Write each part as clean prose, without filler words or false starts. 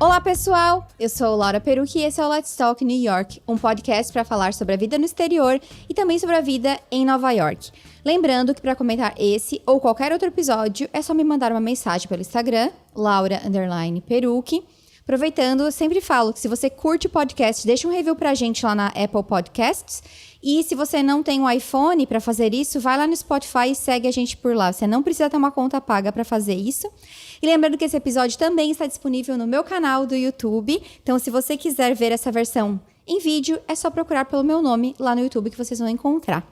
Olá, pessoal! Eu sou Laura Perucchi e esse é o Let's Talk New York, um podcast para falar sobre a vida no exterior e também sobre a vida em Nova York. Lembrando que para comentar esse ou qualquer outro episódio, é só me mandar uma mensagem pelo Instagram, Laura_Perucchi. Aproveitando, eu sempre falo que se você curte o podcast, deixa um review pra gente lá na Apple Podcasts. E se você não tem um iPhone para fazer isso, vai lá no Spotify e segue a gente por lá. Você não precisa ter uma conta paga para fazer isso. E lembrando que esse episódio também está disponível no meu canal do YouTube. Então, se você quiser ver essa versão em vídeo, é só procurar pelo meu nome lá no YouTube que vocês vão encontrar.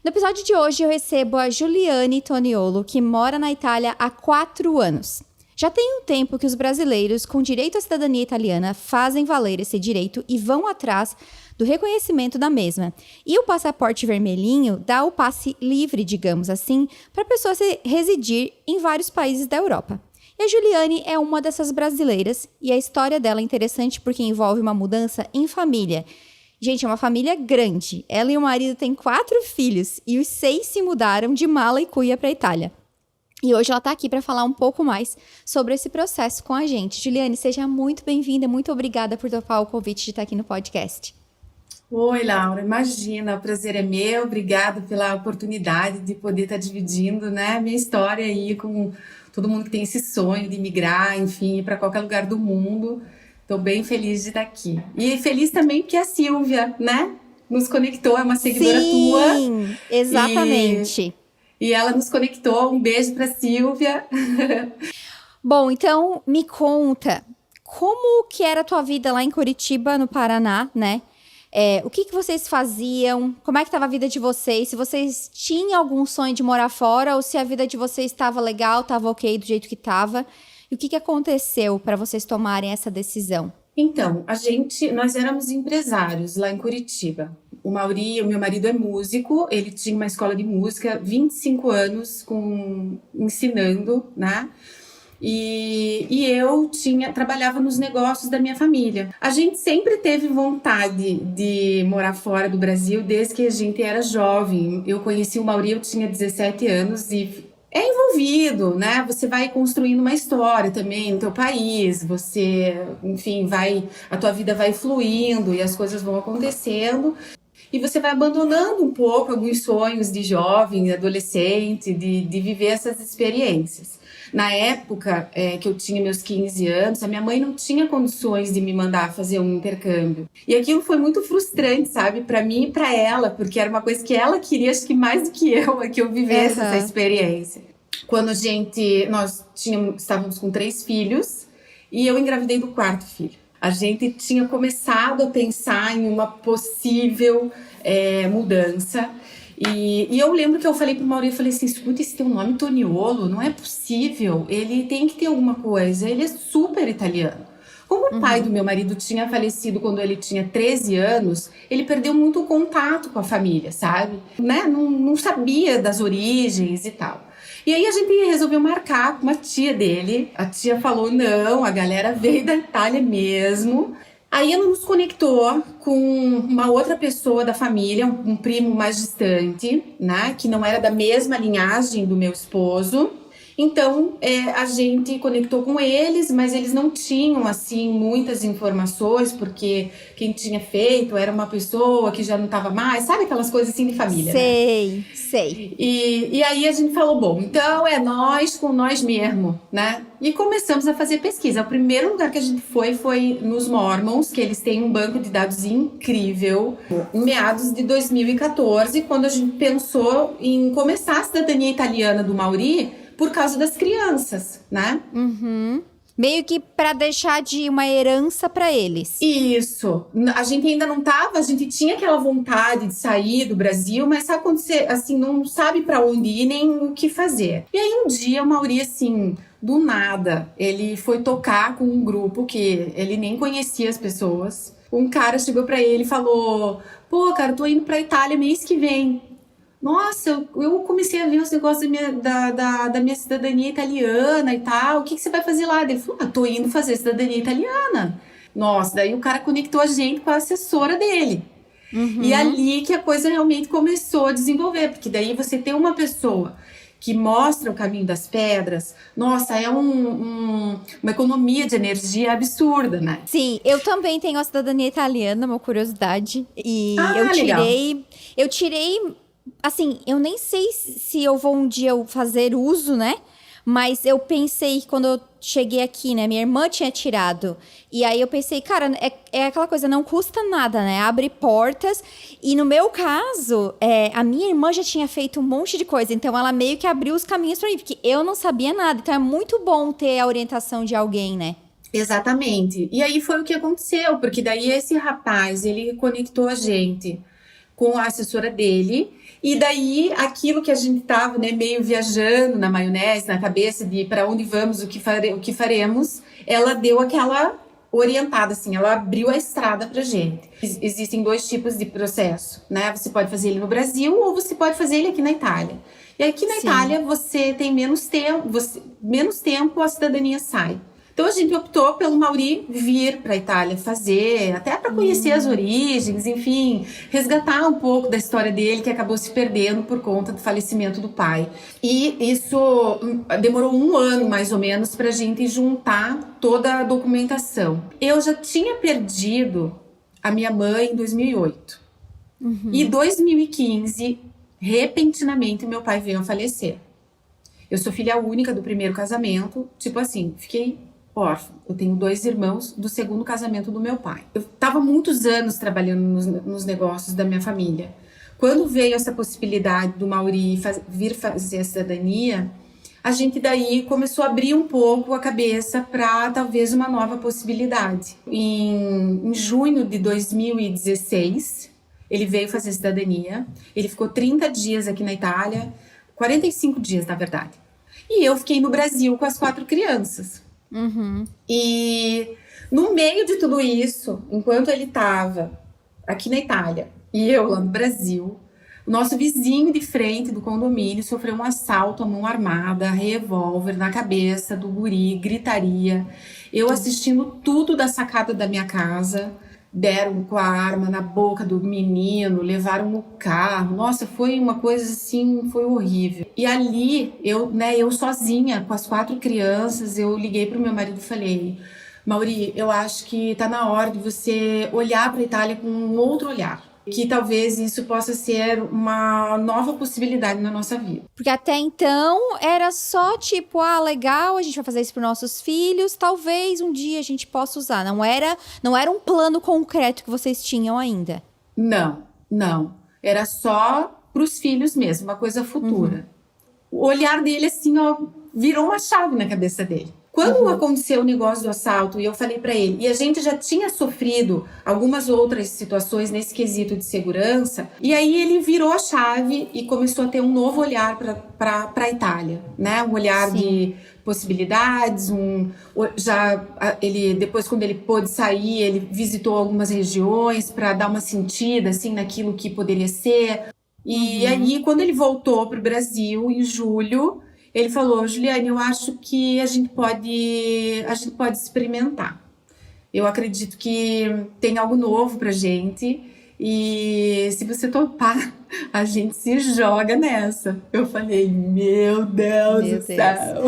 No episódio de hoje, eu recebo a Giuliane Toniolo, que mora na Itália há 4 anos. Já tem um tempo que os brasileiros com direito à cidadania italiana fazem valer esse direito e vão atrás do reconhecimento da mesma. E o passaporte vermelhinho dá o passe livre, digamos assim, para a pessoa residir em vários países da Europa. E a Giuliane é uma dessas brasileiras e a história dela é interessante porque envolve uma mudança em família. Gente, é uma família grande. Ela e o marido têm 4 filhos e os 6 se mudaram de mala e cuia para a Itália. E hoje ela está aqui para falar um pouco mais sobre esse processo com a gente. Giuliane, seja muito bem-vinda, muito obrigada por topar o convite de estar aqui no podcast. Oi, Laura, imagina, o prazer é meu, obrigada pela oportunidade de poder estar dividindo, né, minha história aí com todo mundo que tem esse sonho de migrar, enfim, para qualquer lugar do mundo. Estou bem feliz de estar aqui. E feliz também porque a Silvia, né, nos conectou, é uma seguidora tua. Sim, exatamente. E ela nos conectou, um beijo para Silvia. Bom, então me conta, como que era a tua vida lá em Curitiba, no Paraná, né? O que vocês faziam? Como é que estava a vida de vocês? Se vocês tinham algum sonho de morar fora ou se a vida de vocês estava legal, estava ok do jeito que estava? E o que aconteceu para vocês tomarem essa decisão? Então, nós éramos empresários lá em Curitiba. O Mauri, o meu marido é músico, ele tinha uma escola de música, 25 anos ensinando, né? E eu trabalhava nos negócios da minha família. A gente sempre teve vontade de morar fora do Brasil desde que a gente era jovem. Eu conheci o Mauri, eu tinha 17 anos e é envolvido, né? Você vai construindo uma história também no teu país, enfim, a tua vida vai fluindo e as coisas vão acontecendo. E você vai abandonando um pouco alguns sonhos de jovem, adolescente, de viver essas experiências. Na época que eu tinha meus 15 anos, a minha mãe não tinha condições de me mandar fazer um intercâmbio. E aquilo foi muito frustrante, sabe? Para mim e para ela, porque era uma coisa que ela queria, acho que mais do que eu vivesse essa experiência. Quando nós estávamos com 3 filhos e eu engravidei do 4º filho. A gente tinha começado a pensar em uma possível mudança. E eu lembro que eu falei pro Maurício, eu falei assim, escuta, esse teu nome Toniolo, não é possível, ele tem que ter alguma coisa, ele é super italiano. Como o pai do meu marido tinha falecido quando ele tinha 13 anos, ele perdeu muito o contato com a família, sabe? Né? Não sabia das origens e tal. E aí a gente resolveu marcar com uma tia dele. A tia falou, não, a galera veio da Itália mesmo. Aí ela nos conectou com uma outra pessoa da família, um primo mais distante, né? Que não era da mesma linhagem do meu esposo. Então, a gente conectou com eles, mas eles não tinham, assim, muitas informações, porque quem tinha feito era uma pessoa que já não estava mais, sabe aquelas coisas assim de família, sei, né? Sei. E aí a gente falou, bom, então é nós com nós mesmo, né? E começamos a fazer pesquisa. O primeiro lugar que a gente foi nos Mormons, que eles têm um banco de dados incrível, em meados de 2014, quando a gente pensou em começar a cidadania italiana do Mauri, por causa das crianças, né? Meio que para deixar de uma herança para eles. Isso. A gente ainda não tava, a gente tinha aquela vontade de sair do Brasil, mas sabe quando você, assim, não sabe para onde ir nem o que fazer. E aí um dia o Mauri, assim, do nada, ele foi tocar com um grupo que ele nem conhecia as pessoas. Um cara chegou para ele e falou, pô, cara, tô indo pra Itália mês que vem. Nossa, eu comecei a ver os negócios da minha cidadania italiana e tal. O que você vai fazer lá? Ele falou, tô indo fazer cidadania italiana. Nossa, daí o cara conectou a gente com a assessora dele. E ali que a coisa realmente começou a desenvolver. Porque daí você tem uma pessoa que mostra o caminho das pedras, nossa, é uma economia de energia absurda, né? Sim, eu também tenho a cidadania italiana, uma curiosidade. E Legal. eu tirei, assim, eu nem sei se eu vou um dia fazer uso, né? Mas eu pensei, quando eu cheguei aqui, né? Minha irmã tinha tirado. E aí eu pensei, cara, é aquela coisa, não custa nada, né? Abre portas. E no meu caso, a minha irmã já tinha feito um monte de coisa. Então ela meio que abriu os caminhos pra mim, porque eu não sabia nada. Então é muito bom ter a orientação de alguém, né? Exatamente. E aí foi o que aconteceu, porque daí esse rapaz, ele conectou a gente com a assessora dele, e daí aquilo que a gente tava, né, meio viajando na maionese, na cabeça de para onde vamos, o que faremos, ela deu aquela orientada, assim, ela abriu a estrada pra gente. Existem dois tipos de processo, né? Você pode fazer ele no Brasil ou você pode fazer ele aqui na Itália. E aqui na Sim. Itália você tem menos tempo a cidadania sai. Então a gente optou pelo Mauri vir para a Itália fazer, até para conhecer as origens, enfim, resgatar um pouco da história dele que acabou se perdendo por conta do falecimento do pai. E isso demorou 1 ano mais ou menos para a gente juntar toda a documentação. Eu já tinha perdido a minha mãe em 2008. E em 2015, repentinamente, meu pai veio a falecer. Eu sou filha única do primeiro casamento, tipo assim, fiquei órfã. Eu tenho 2 irmãos do segundo casamento do meu pai. Eu estava muitos anos trabalhando nos negócios da minha família. Quando veio essa possibilidade do Mauri vir fazer a cidadania, a gente daí começou a abrir um pouco a cabeça para talvez uma nova possibilidade. Em junho de 2016, ele veio fazer a cidadania. Ele ficou 30 dias aqui na Itália, 45 dias na verdade. E eu fiquei no Brasil com as 4 crianças. E no meio de tudo isso, enquanto ele estava aqui na Itália e eu lá no Brasil, o nosso vizinho de frente do condomínio sofreu um assalto à mão armada, revólver na cabeça do guri, gritaria. Eu assistindo tudo da sacada da minha casa, deram com a arma na boca do menino, levaram no carro. Nossa, foi uma coisa assim, foi horrível. E ali, eu sozinha, com as 4 crianças, eu liguei pro meu marido e falei: Mauri, eu acho que tá na hora de você olhar pra Itália com um outro olhar. Que talvez isso possa ser uma nova possibilidade na nossa vida. Porque até então era só tipo, legal, a gente vai fazer isso para nossos filhos, talvez um dia a gente possa usar. Não era um plano concreto que vocês tinham ainda. Não. Era só pros filhos mesmo, uma coisa futura. O olhar dele, assim, ó, virou uma chave na cabeça dele. Quando aconteceu o negócio do assalto e eu falei pra ele, e a gente já tinha sofrido algumas outras situações nesse quesito de segurança, e aí ele virou a chave e começou a ter um novo olhar para a Itália, né? Um olhar de possibilidades, ele depois quando ele pôde sair, ele visitou algumas regiões para dar uma sentida assim naquilo que poderia ser. E aí quando ele voltou para o Brasil em julho, ele falou: Juliane, eu acho que a gente pode experimentar. Eu acredito que tem algo novo pra gente e se você topar, a gente se joga nessa. Eu falei: meu Deus do céu.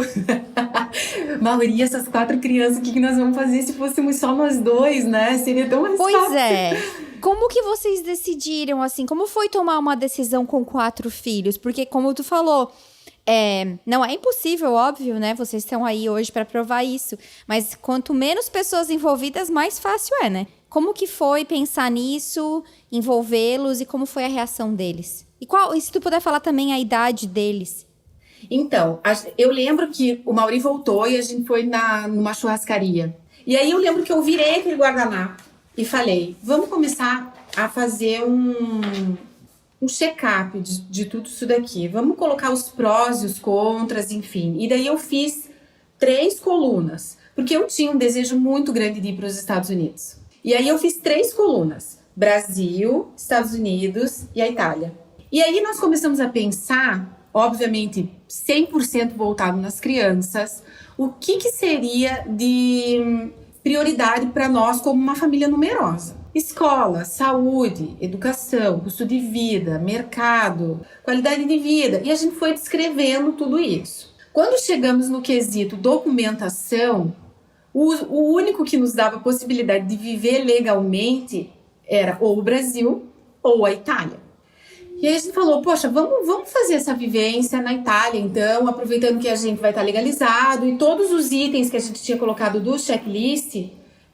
Mauri, essas 4 crianças, o que nós vamos fazer se fôssemos só nós 2, né? Seria tão mais fácil. Pois é. Como que vocês decidiram, assim? Como foi tomar uma decisão com 4 filhos? Porque, como tu falou, não é impossível, óbvio, né? Vocês estão aí hoje para provar isso. Mas quanto menos pessoas envolvidas, mais fácil é, né? Como que foi pensar nisso, envolvê-los e como foi a reação deles? E se tu puder falar também a idade deles? Então, eu lembro que o Mauri voltou e a gente foi numa churrascaria. E aí eu lembro que eu virei aquele guardanapo e falei: vamos começar a fazer um check-up de tudo isso daqui. Vamos colocar os prós e os contras, enfim. E daí eu fiz 3 colunas, porque eu tinha um desejo muito grande de ir para os Estados Unidos. E aí eu fiz 3 colunas: Brasil, Estados Unidos e a Itália. E aí nós começamos a pensar, obviamente 100% voltado nas crianças, o que seria de prioridade para nós como uma família numerosa. Escola, saúde, educação, custo de vida, mercado, qualidade de vida. E a gente foi descrevendo tudo isso. Quando chegamos no quesito documentação, o único que nos dava a possibilidade de viver legalmente era ou o Brasil ou a Itália. E aí a gente falou, poxa, vamos fazer essa vivência na Itália, então, aproveitando que a gente vai estar legalizado, e todos os itens que a gente tinha colocado do checklist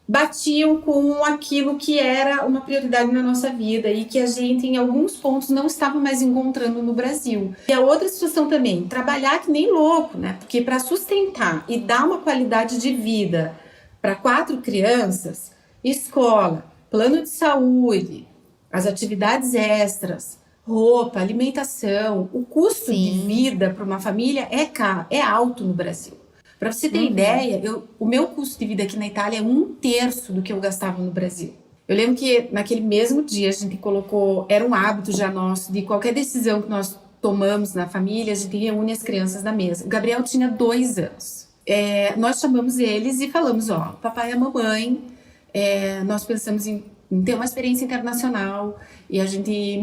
batiam com aquilo que era uma prioridade na nossa vida e que a gente, em alguns pontos, não estava mais encontrando no Brasil. E a outra situação também, trabalhar que nem louco, né? Porque para sustentar e dar uma qualidade de vida para 4 crianças, escola, plano de saúde, as atividades extras, roupa, alimentação, o custo de vida para uma família é alto no Brasil. Para você ter ideia, o meu custo de vida aqui na Itália é 1/3 do que eu gastava no Brasil. Eu lembro que naquele mesmo dia a gente colocou, era um hábito já nosso, de qualquer decisão que nós tomamos na família, a gente reúne as crianças na mesa. O Gabriel tinha 2 anos. Nós chamamos eles e falamos, papai e a mamãe, nós pensamos em ter uma experiência internacional e a gente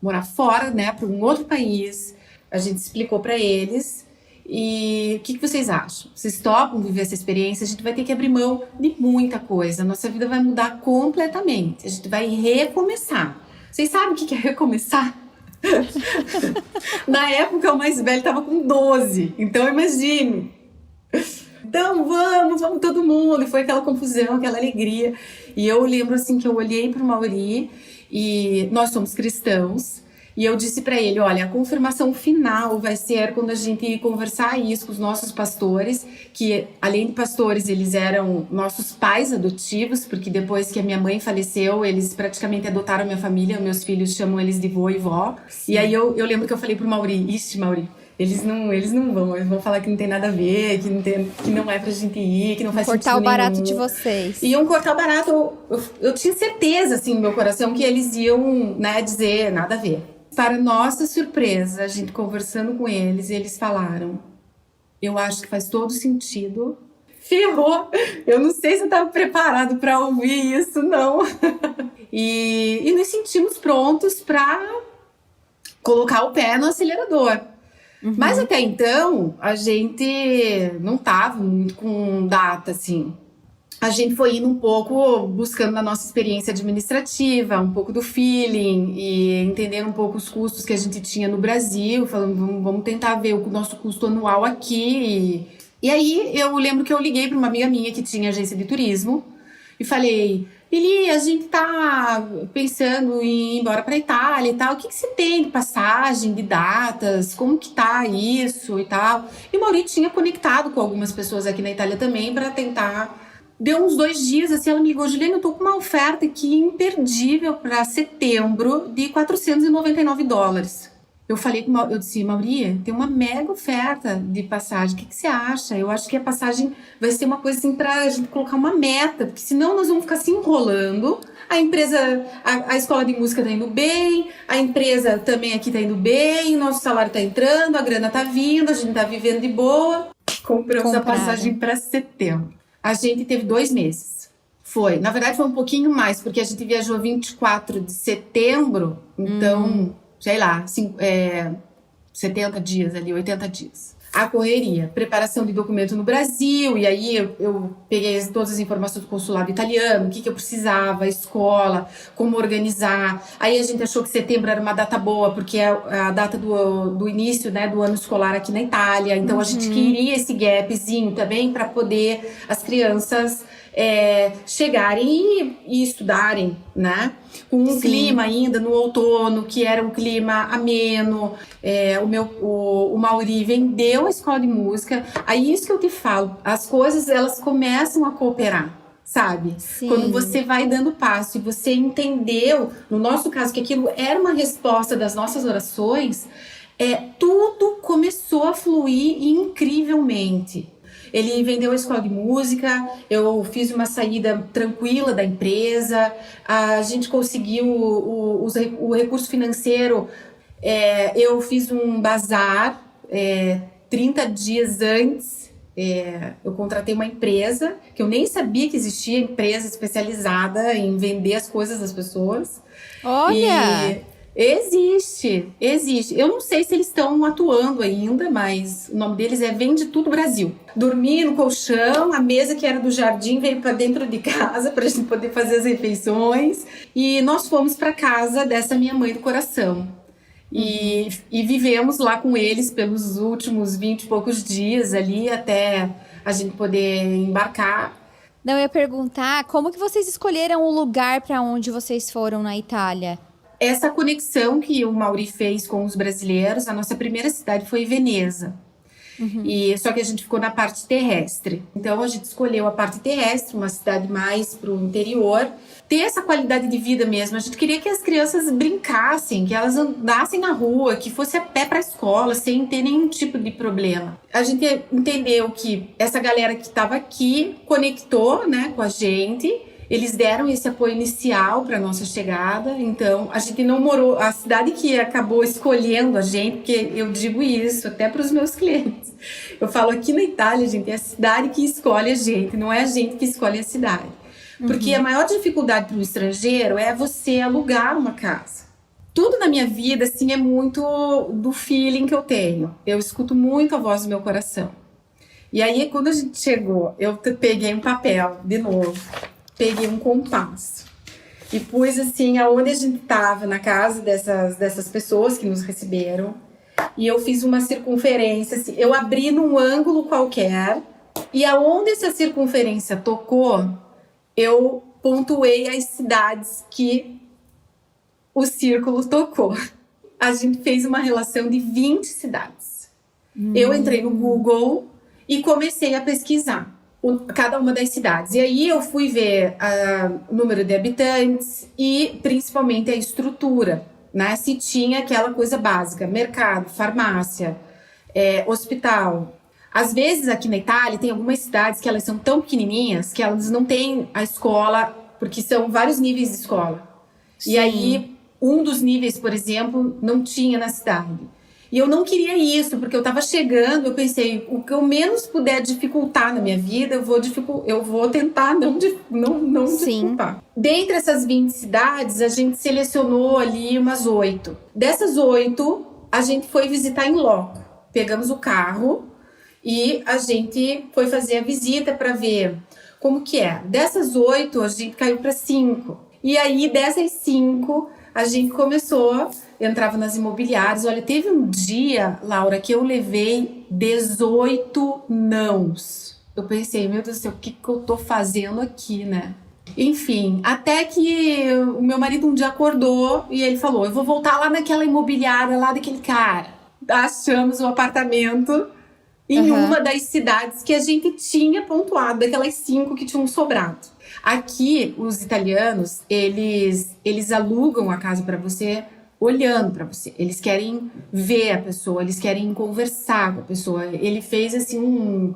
morar fora, né, para um outro país. A gente explicou para eles. E o que vocês acham? Vocês topam viver essa experiência? A gente vai ter que abrir mão de muita coisa. Nossa vida vai mudar completamente. A gente vai recomeçar. Vocês sabem o que é recomeçar? Na época, o mais velho estava com 12. Então, imagine. Então, vamos todo mundo. E foi aquela confusão, aquela alegria. E eu lembro, assim, que eu olhei para o Mauri e nós somos cristãos. E eu disse para ele, olha, a confirmação final vai ser quando a gente conversar isso com os nossos pastores, que além de pastores, eles eram nossos pais adotivos, porque depois que a minha mãe faleceu, eles praticamente adotaram a minha família, meus filhos chamam eles de vô e vó. Sim. E aí eu lembro que eu falei pro Mauri, Mauri, eles não vão, eles vão falar que não tem nada a ver, que não é pra gente ir, que não faz sentido nenhum. Cortar o barato de vocês. Iam cortar o barato, eu tinha certeza, assim, no meu coração, que eles iam, né, dizer nada a ver. Para nossa surpresa, a gente conversando com eles, eles falaram, eu acho que faz todo sentido. Ferrou! Eu não sei se eu estava preparado para ouvir isso, não. E nos sentimos prontos para colocar o pé no acelerador. Mas até então, a gente não estava muito com data, assim. A gente foi indo um pouco buscando na nossa experiência administrativa, um pouco do feeling e entendendo um pouco os custos que a gente tinha no Brasil, falando, vamos tentar ver o nosso custo anual aqui. E aí eu lembro que eu liguei para uma amiga minha que tinha agência de turismo e falei, Lili, a gente tá pensando em ir embora para Itália e tal, o que você tem de passagem, de datas, como que tá isso e tal. E o Mauri tinha conectado com algumas pessoas aqui na Itália também para tentar... Deu uns 2 dias, assim, ela me ligou, Juliana, eu tô com uma oferta aqui imperdível para setembro de $499. Eu disse, Mauri, tem uma mega oferta de passagem, o que você acha? Eu acho que a passagem vai ser uma coisa assim pra gente colocar uma meta, porque senão nós vamos ficar se enrolando. A empresa, a escola de música tá indo bem, a empresa também aqui tá indo bem, o nosso salário tá entrando, a grana tá vindo, a gente tá vivendo de boa. Compramos a passagem para setembro. A gente teve 2 meses. Na verdade foi um pouquinho mais, porque a gente viajou 24 de setembro, então, sei lá, 70 dias ali, 80 dias. A correria, preparação de documento no Brasil, e aí eu peguei todas as informações do consulado italiano, o que eu precisava, a escola, como organizar. Aí a gente achou que setembro era uma data boa, porque é a data do início, né, do ano escolar aqui na Itália. Então a gente queria esse gapzinho também para poder as crianças chegarem e estudarem, né? Com um clima ainda no outono, que era um clima ameno. O Mauri vendeu a escola de música. Aí isso que eu te falo, as coisas elas começam a cooperar, sabe? Sim. Quando você vai dando passo e você entendeu, no nosso caso, que aquilo era uma resposta das nossas orações, tudo começou a fluir incrivelmente. Ele vendeu a escola de música, eu fiz uma saída tranquila da empresa, a gente conseguiu o recurso financeiro, eu fiz um bazar 30 dias antes, Eu contratei uma empresa, que eu nem sabia que existia empresa especializada em vender as coisas das pessoas. Olha! E existe. Eu não sei se eles estão atuando ainda, mas o nome deles é Vende Tudo Brasil. Dormi no colchão, a mesa que era do jardim veio para dentro de casa para a gente poder fazer as refeições. E nós fomos para casa dessa minha mãe do coração. E vivemos lá com eles pelos últimos 20 e poucos dias ali, até a gente poder embarcar. Não, eu ia perguntar, como que vocês escolheram o lugar para onde vocês foram na Itália? Essa conexão que o Mauri fez com os brasileiros, a nossa primeira cidade foi Veneza. Só que a gente ficou na parte terrestre. Então a gente escolheu a parte terrestre, uma cidade mais para o interior. Ter essa qualidade de vida mesmo. A gente queria que as crianças brincassem, que elas andassem na rua, que fosse a pé para a escola, sem ter nenhum tipo de problema. A gente entendeu que essa galera que estava aqui conectou, né, com a gente. Eles deram esse apoio inicial para nossa chegada, então a gente não morou, a cidade que acabou escolhendo a gente, porque eu digo isso até para os meus clientes. Eu falo, aqui na Itália, gente, é a cidade que escolhe a gente, não é a gente que escolhe a cidade. Porque a maior dificuldade para um estrangeiro é você alugar uma casa. Tudo na minha vida, assim, é muito do feeling que eu tenho. Eu escuto muito a voz do meu coração. E aí, quando a gente chegou, eu peguei um papel, de novo. Peguei um compasso e pus assim aonde a gente estava, na casa dessas pessoas que nos receberam, e eu fiz uma circunferência, assim, eu abri num ângulo qualquer, e aonde essa circunferência tocou, eu pontuei as cidades que o círculo tocou. A gente fez uma relação de 20 cidades. Eu entrei no Google e comecei a pesquisar cada uma das cidades. E aí eu fui ver o número de habitantes e principalmente a estrutura, né? Se tinha aquela coisa básica, mercado, farmácia, hospital. Às vezes aqui na Itália tem algumas cidades que elas são tão pequenininhas que elas não têm a escola, porque são vários níveis de escola. Sim. E aí um dos níveis, por exemplo, não tinha na cidade. E eu não queria isso, porque eu estava chegando, eu pensei, o que eu menos puder dificultar na minha vida, eu vou tentar não dificultar. Dentre essas 20 cidades, a gente selecionou ali umas 8. Dessas 8, a gente foi visitar em loco. Pegamos o carro e a gente foi fazer a visita para ver como que é. Dessas 8, a gente caiu para 5. E aí, dessas 5, a gente começou... entrava nas imobiliárias. Olha, teve um dia, Laura, que eu levei 18 nãos. Eu pensei, meu Deus do céu, o que eu tô fazendo aqui, né? Enfim, até que o meu marido um dia acordou e ele falou, eu vou voltar lá naquela imobiliária lá daquele cara. Achamos um apartamento em uma das cidades que a gente tinha pontuado, daquelas 5 que tinham sobrado. Aqui, os italianos, eles alugam a casa para você olhando para você. Eles querem ver a pessoa, eles querem conversar com a pessoa. Ele fez assim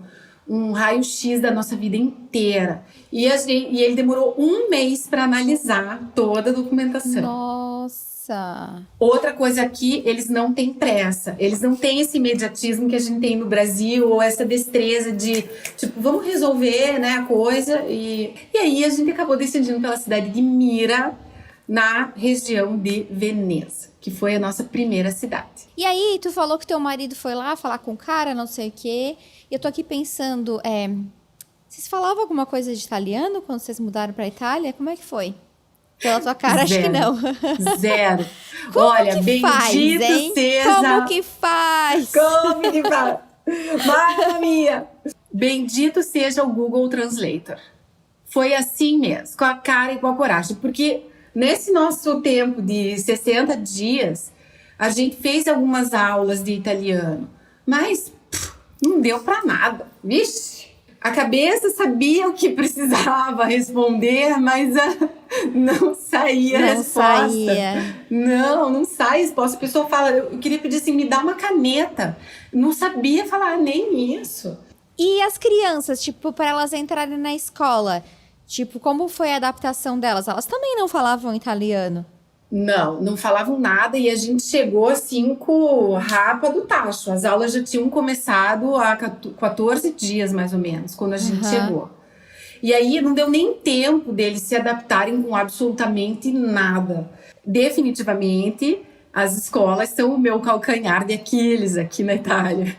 um raio-x da nossa vida inteira. E ele demorou 1 mês para analisar toda a documentação. Nossa! Outra coisa aqui, eles não têm pressa. Eles não têm esse imediatismo que a gente tem no Brasil, ou essa destreza de, tipo, vamos resolver, né, a coisa. E aí a gente acabou decidindo pela cidade de Mira, na região de Veneza, que foi a nossa primeira cidade. E aí, tu falou que teu marido foi lá falar com o cara, não sei o quê. E eu tô aqui pensando, vocês falavam alguma coisa de italiano quando vocês mudaram pra Itália? Como é que foi? Pela tua cara, acho que não. Zero. Como Olha, que bendito faz, hein? seja... Como que faz? Como que faz? Mamma mia! Bendito seja o Google Translator. Foi assim mesmo, com a cara e com a coragem, porque... nesse nosso tempo de 60 dias, a gente fez algumas aulas de italiano, mas não deu para nada. Vixe, a cabeça sabia o que precisava responder, mas não saía a resposta. Não sai a resposta. A pessoa fala, eu queria pedir assim, me dá uma caneta. Não sabia falar nem isso. E as crianças, tipo, para elas entrarem na escola... tipo, como foi a adaptação delas? Elas também não falavam italiano. Não falavam nada e a gente chegou assim com o rapa do tacho. As aulas já tinham começado há 14 dias, mais ou menos, quando a gente chegou. E aí não deu nem tempo deles se adaptarem com absolutamente nada. Definitivamente, as escolas são o meu calcanhar de Aquiles aqui na Itália.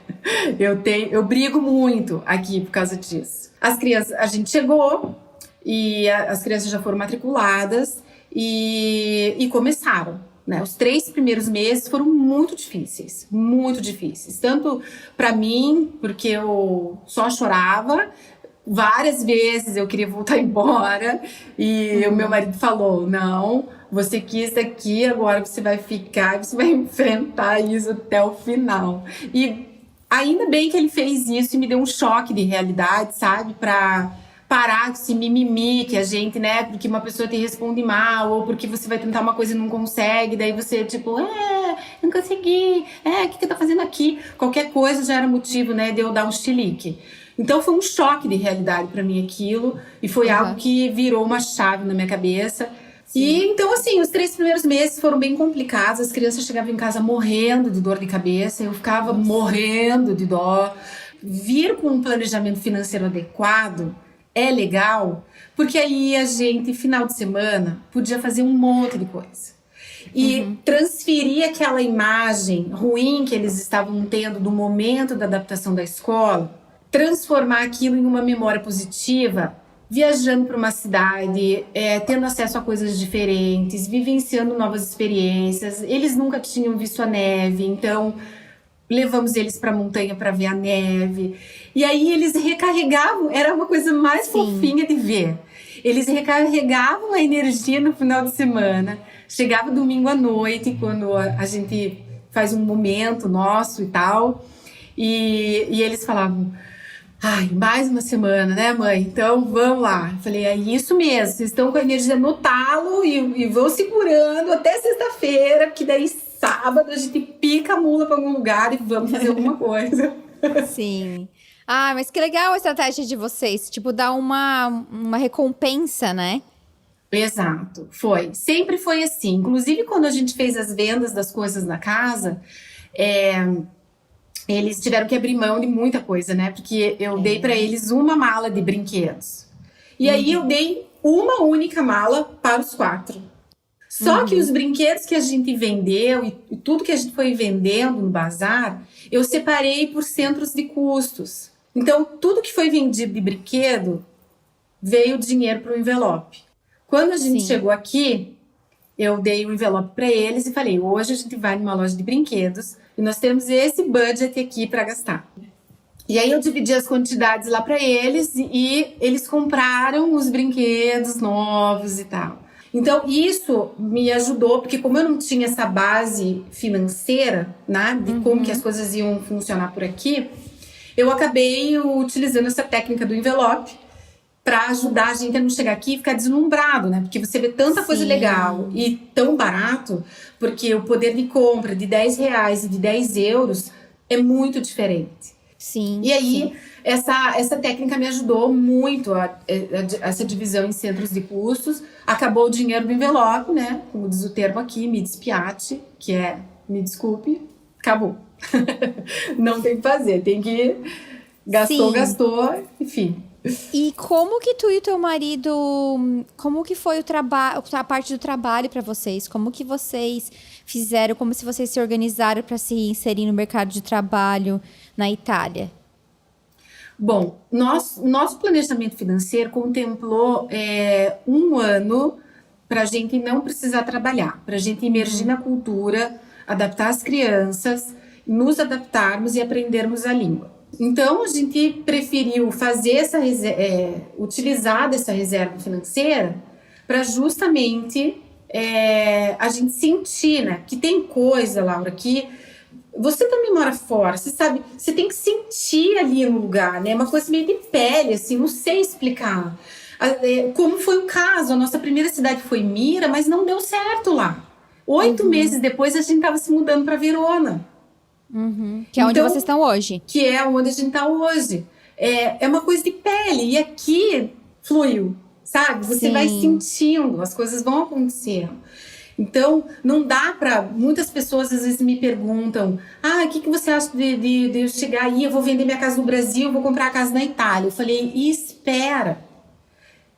Eu brigo muito aqui por causa disso. As crianças, a gente chegou e as crianças já foram matriculadas e começaram, né? Os 3 primeiros meses foram muito difíceis. Tanto para mim, porque eu só chorava. Várias vezes eu queria voltar embora e o meu marido falou, não, você quis aqui, agora você vai ficar, você vai enfrentar isso até o final. E ainda bem que ele fez isso e me deu um choque de realidade, sabe? Pra parar com esse mimimi que a gente, né? Porque uma pessoa te responde mal, ou porque você vai tentar uma coisa e não consegue, daí você, tipo, não consegui, o que eu tô fazendo aqui? Qualquer coisa já era motivo, né, de eu dar um chilique. Então foi um choque de realidade pra mim aquilo, e foi algo que virou uma chave na minha cabeça. E então, assim, os 3 primeiros meses foram bem complicados. As crianças chegavam em casa morrendo de dor de cabeça, eu ficava morrendo de dó. Vir com um planejamento financeiro adequado é legal, porque aí a gente, final de semana, podia fazer um monte de coisa. E transferir aquela imagem ruim que eles estavam tendo do momento da adaptação da escola, transformar aquilo em uma memória positiva, viajando para uma cidade, tendo acesso a coisas diferentes, vivenciando novas experiências. Eles nunca tinham visto a neve, então levamos eles para a montanha para ver a neve. E aí eles recarregavam, era uma coisa mais fofinha de ver. Eles recarregavam a energia no final de semana. Chegava domingo à noite, quando a gente faz um momento nosso e tal. E eles falavam, ai, mais uma semana, né, mãe? Então, vamos lá. Eu falei, é isso mesmo. Vocês estão com a energia no talo e vão segurando até sexta-feira, porque daí sábado a gente pica a mula para algum lugar e vamos fazer alguma coisa. Sim. Ah, mas que legal a estratégia de vocês. Tipo, dar uma recompensa, né? Exato, foi. Sempre foi assim. Inclusive, quando a gente fez as vendas das coisas na casa, eles tiveram que abrir mão de muita coisa, né? Porque eu dei para eles uma mala de brinquedos. E aí eu dei uma única mala para os 4. Só que os brinquedos que a gente vendeu e tudo que a gente foi vendendo no bazar, eu separei por centros de custos. Então, tudo que foi vendido de brinquedo veio dinheiro para o envelope. Quando a gente chegou aqui, eu dei o envelope para eles e falei, hoje a gente vai numa loja de brinquedos e nós temos esse budget aqui para gastar. E aí eu dividi as quantidades lá para eles e eles compraram os brinquedos novos e tal. Então isso me ajudou, porque como eu não tinha essa base financeira, né, de como que as coisas iam funcionar por aqui, eu acabei utilizando essa técnica do envelope para ajudar a gente a não chegar aqui e ficar deslumbrado, né? Porque você vê tanta coisa legal e tão barato, porque o poder de compra de R$10 e de 10 euros é muito diferente. Sim. E aí, essa técnica me ajudou muito, essa divisão em centros de custos. Acabou o dinheiro do envelope, né? Como diz o termo aqui, me despiate, que é, me desculpe, acabou. Não tem que fazer, tem que... Gastou, enfim... E como que tu e o teu marido, como que foi a parte do trabalho para vocês? Como que vocês fizeram, como se vocês se organizaram para se inserir no mercado de trabalho na Itália? Bom, nosso planejamento financeiro contemplou 1 ano para a gente não precisar trabalhar, para a gente emergir na cultura, adaptar as crianças, nos adaptarmos e aprendermos a língua. Então, a gente preferiu fazer utilizar dessa reserva financeira para justamente a gente sentir, né? Que tem coisa, Laura, que você também mora fora, você sabe, você tem que sentir ali no lugar, né? Uma coisa meio de pele, assim, não sei explicar. Como foi o caso, a nossa primeira cidade foi Mira, mas não deu certo lá. 8 meses depois, a gente estava se mudando para Verona. Que é onde vocês estão hoje. Que é onde a gente está hoje. É uma coisa de pele. E aqui fluiu, sabe? Você vai sentindo, as coisas vão acontecendo. Então, não dá para... Muitas pessoas às vezes me perguntam: o que você acha de eu chegar aí, eu vou vender minha casa no Brasil, eu vou comprar a casa na Itália. Eu falei: espera,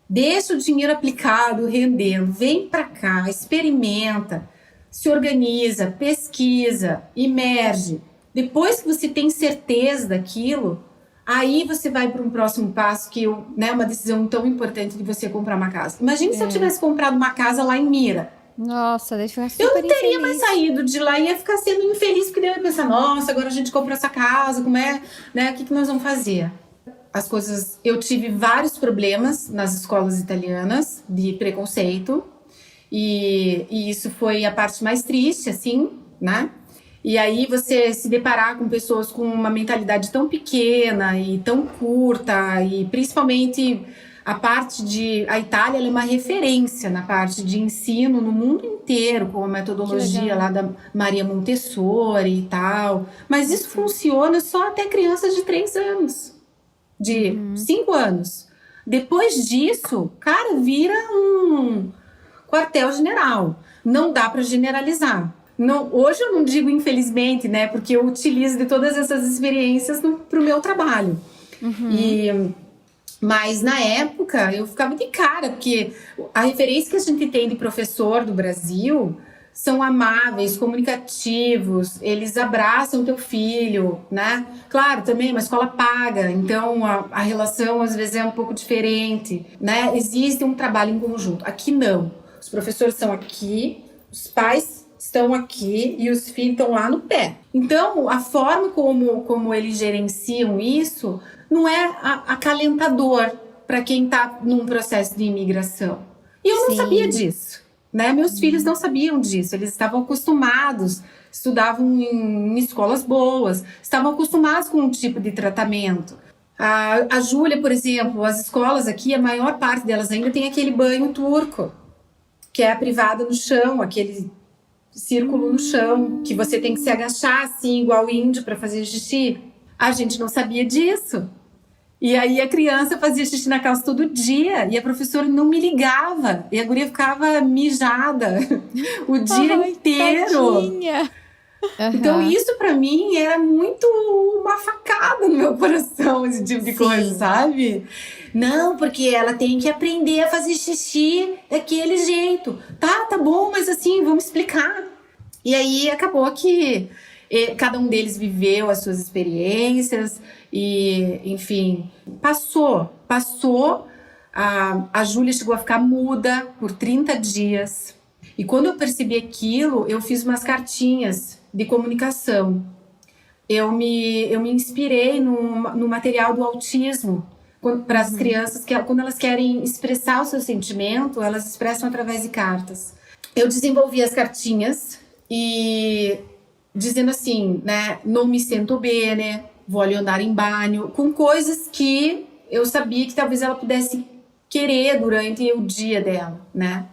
deixa o dinheiro aplicado, rendendo, vem para cá, experimenta, se organiza, pesquisa, imerge. Depois que você tem certeza daquilo, aí você vai para um próximo passo, que é uma decisão tão importante de você comprar uma casa. Imagina se eu tivesse comprado uma casa lá em Mira. Nossa, deixa eu ficar Eu super não teria infeliz. mais saído de lá e ia ficar sendo infeliz, porque daí eu ia pensar: nossa, agora a gente comprou essa casa, como é, né? O que nós vamos fazer? As coisas... Eu tive vários problemas nas escolas italianas de preconceito, e isso foi a parte mais triste, assim, né? E aí você se deparar com pessoas com uma mentalidade tão pequena e tão curta, e principalmente a Itália, ela é uma referência na parte de ensino no mundo inteiro, com a metodologia lá da Maria Montessori e tal. Mas isso funciona só até crianças de 3 anos, de 5 anos. Depois disso, cara, vira um quartel-general. Não dá para generalizar. Não, hoje eu não digo infelizmente, né? Porque eu utilizo de todas essas experiências para o meu trabalho. Mas na época eu ficava de cara, porque a referência que a gente tem de professor do Brasil são amáveis, comunicativos, eles abraçam o teu filho, né? Claro, também uma escola paga, então a relação às vezes é um pouco diferente, né? Existe um trabalho em conjunto. Aqui não. Os professores são aqui, os pais estão aqui e os filhos estão lá no pé. Então, a forma como eles gerenciam isso não é acalentador para quem está num processo de imigração. E eu não sabia disso, né? Meus filhos não sabiam disso. Eles estavam acostumados, estudavam em escolas boas, estavam acostumados com um tipo de tratamento. A Júlia, por exemplo, as escolas aqui, a maior parte delas ainda tem aquele banho turco, que é a privada no chão, aquele círculo no chão, que você tem que se agachar assim, igual índio, para fazer xixi. A gente não sabia disso. E aí a criança fazia xixi na calça todo dia, e a professora não me ligava, e a guria ficava mijada o dia inteiro. Tadinha. Então isso pra mim era muito uma facada no meu coração, esse tipo de coisa, sabe? Não, porque ela tem que aprender a fazer xixi daquele jeito. Tá bom, mas assim, vamos explicar. E aí acabou que cada um deles viveu as suas experiências e, enfim, passou. A Júlia chegou a ficar muda por 30 dias. E quando eu percebi aquilo, eu fiz umas cartinhas de comunicação. Eu me inspirei no material do autismo para as crianças, que quando elas querem expressar o seu sentimento, elas expressam através de cartas. Eu desenvolvi as cartinhas e dizendo assim, né, non mi sento bene, voglio andare in bagno, com coisas que eu sabia que talvez ela pudesse querer durante o dia dela, né?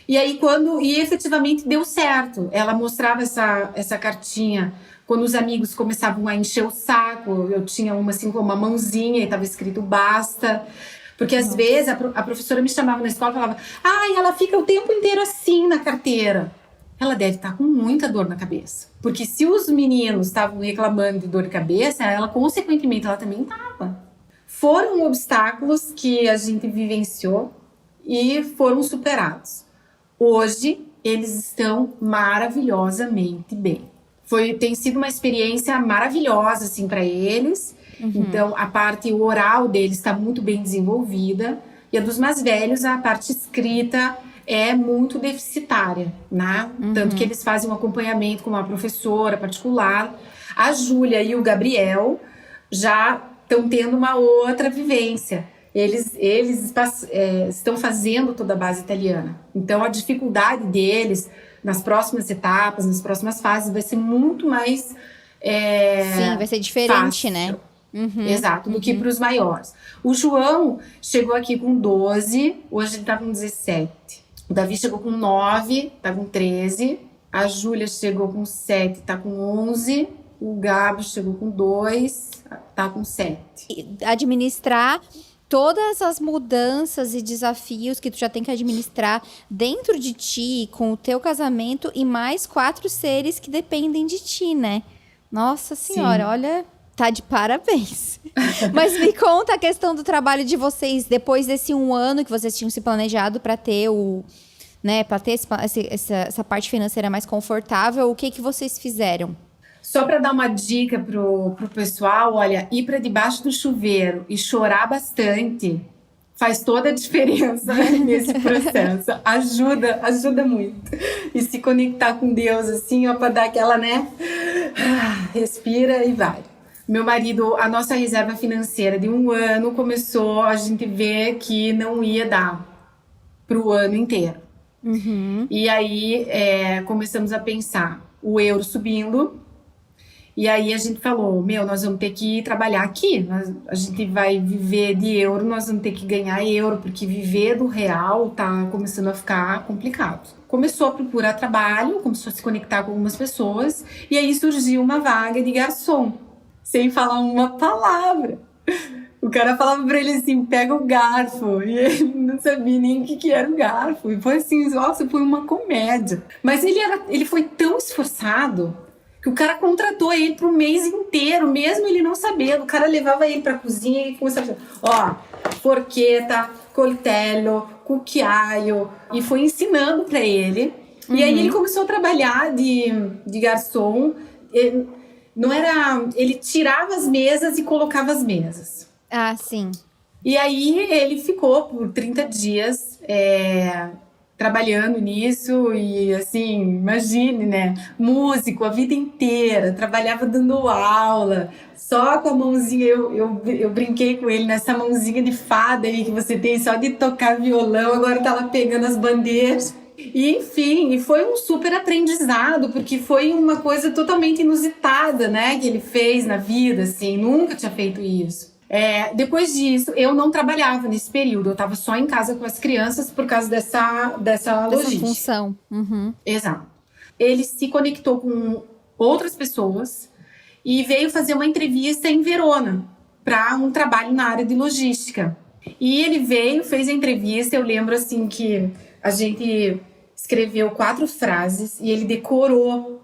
E aí e efetivamente deu certo. Ela mostrava essa cartinha quando os amigos começavam a encher o saco. Eu tinha uma assim com uma mãozinha e estava escrito basta. Porque às vezes a professora me chamava na escola e falava: ela fica o tempo inteiro assim na carteira. Ela deve estar com muita dor na cabeça. Porque se os meninos estavam reclamando de dor de cabeça, ela consequentemente ela também estava. Foram obstáculos que a gente vivenciou e foram superados. Hoje, eles estão maravilhosamente bem. Tem sido uma experiência maravilhosa, assim, para eles. Então, a parte oral deles está muito bem desenvolvida. E a dos mais velhos, a parte escrita é muito deficitária, né? Tanto que eles fazem um acompanhamento com uma professora particular. A Júlia e o Gabriel já estão tendo uma outra vivência. Eles estão fazendo toda a base italiana. Então, a dificuldade deles nas próximas etapas, nas próximas fases, vai ser muito mais Sim, vai ser diferente, fácil, né? Exato, do que para os maiores. O João chegou aqui com 12, hoje ele está com 17. O Davi chegou com 9, está com 13. A Júlia chegou com 7, está com 11. O Gabi chegou com 2, está com 7. Administrar todas as mudanças e desafios que tu já tem que administrar dentro de ti, com o teu casamento e mais 4 seres que dependem de ti, né? Nossa senhora, Sim. olha, tá de parabéns. Mas me conta a questão do trabalho de vocês, depois desse 1 ano que vocês tinham se planejado para ter né, para ter essa parte financeira mais confortável, o que que vocês fizeram? Só para dar uma dica pro pessoal, olha, ir para debaixo do chuveiro e chorar bastante faz toda a diferença nesse processo. Ajuda muito. E se conectar com Deus, assim, ó, para dar aquela, né? Respira e vai. Meu marido, a nossa reserva financeira de 1 ano começou a gente ver que não ia dar pro ano inteiro. E aí começamos a pensar o euro subindo. E aí a gente falou, nós vamos ter que trabalhar aqui, a gente vai viver de euro, nós vamos ter que ganhar euro, porque viver do real tá começando a ficar complicado. Começou a procurar trabalho, começou a se conectar com algumas pessoas, e aí surgiu uma vaga de garçom, sem falar uma palavra. O cara falava pra ele assim, pega o garfo, e ele não sabia nem o que era o garfo, e foi assim, nossa, foi uma comédia. Mas ele foi tão esforçado, que o cara contratou ele pro mês inteiro, mesmo ele não sabendo. O cara levava ele pra cozinha e começava a dizer, forchetta, coltello, cucchiaio, e foi ensinando pra ele. E aí ele começou a trabalhar de garçom. Ele tirava as mesas e colocava as mesas. Ah, sim. E aí ele ficou por 30 dias trabalhando nisso e assim, imagine, né? Músico a vida inteira, trabalhava dando aula, só com a mãozinha, eu brinquei com ele nessa mãozinha de fada aí que você tem só de tocar violão, agora tá lá pegando as bandeiras. E enfim, e foi um super aprendizado, porque foi uma coisa totalmente inusitada, né? Que ele fez na vida, assim, nunca tinha feito isso. Depois disso, eu não trabalhava nesse período, eu estava só em casa com as crianças por causa dessa logística. Função. Exato. Ele se conectou com outras pessoas e veio fazer uma entrevista em Verona para um trabalho na área de logística. E ele veio, fez a entrevista, eu lembro assim que a gente escreveu 4 frases e ele decorou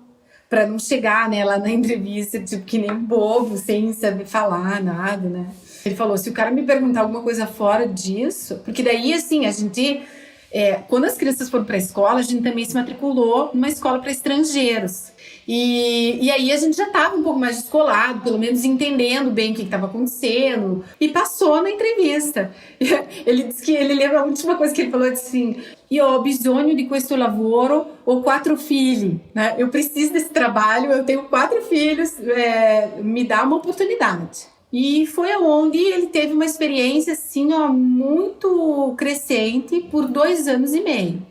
para não chegar, né, lá na entrevista, tipo, que nem bobo, sem saber falar nada, né? Ele falou, se o cara me perguntar alguma coisa fora disso... Porque daí, assim, a gente... quando as crianças foram para a escola, a gente também se matriculou numa escola para estrangeiros. E aí a gente já estava um pouco mais descolado, pelo menos entendendo bem o que estava acontecendo. E passou na entrevista. Ele disse que ele lembra a última coisa que ele falou, assim... Io ho bisogno di questo lavoro, ho 4 figli, né? Eu preciso desse trabalho, eu tenho 4 filhos, me dá uma oportunidade. E foi onde ele teve uma experiência assim, muito crescente por 2 anos e meio.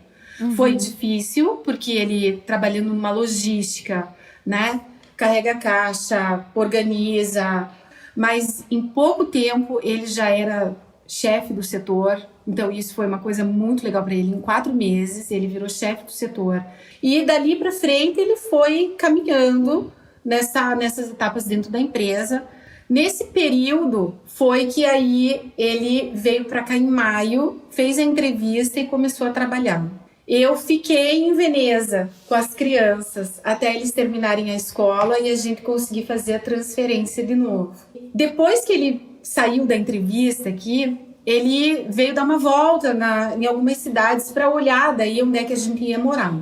Foi difícil, porque ele trabalhando numa logística, né? Carrega caixa, organiza, mas em pouco tempo ele já era chefe do setor. Então isso foi uma coisa muito legal para ele. Em 4 meses ele virou chefe do setor. E dali para frente ele foi caminhando nessas etapas dentro da empresa. Nesse período foi que aí ele veio para cá em maio, fez a entrevista e começou a trabalhar. Eu fiquei em Veneza com as crianças até eles terminarem a escola e a gente conseguir fazer a transferência de novo. Depois que ele saiu da entrevista aqui, ele veio dar uma volta em algumas cidades para olhar daí onde é que a gente ia morar.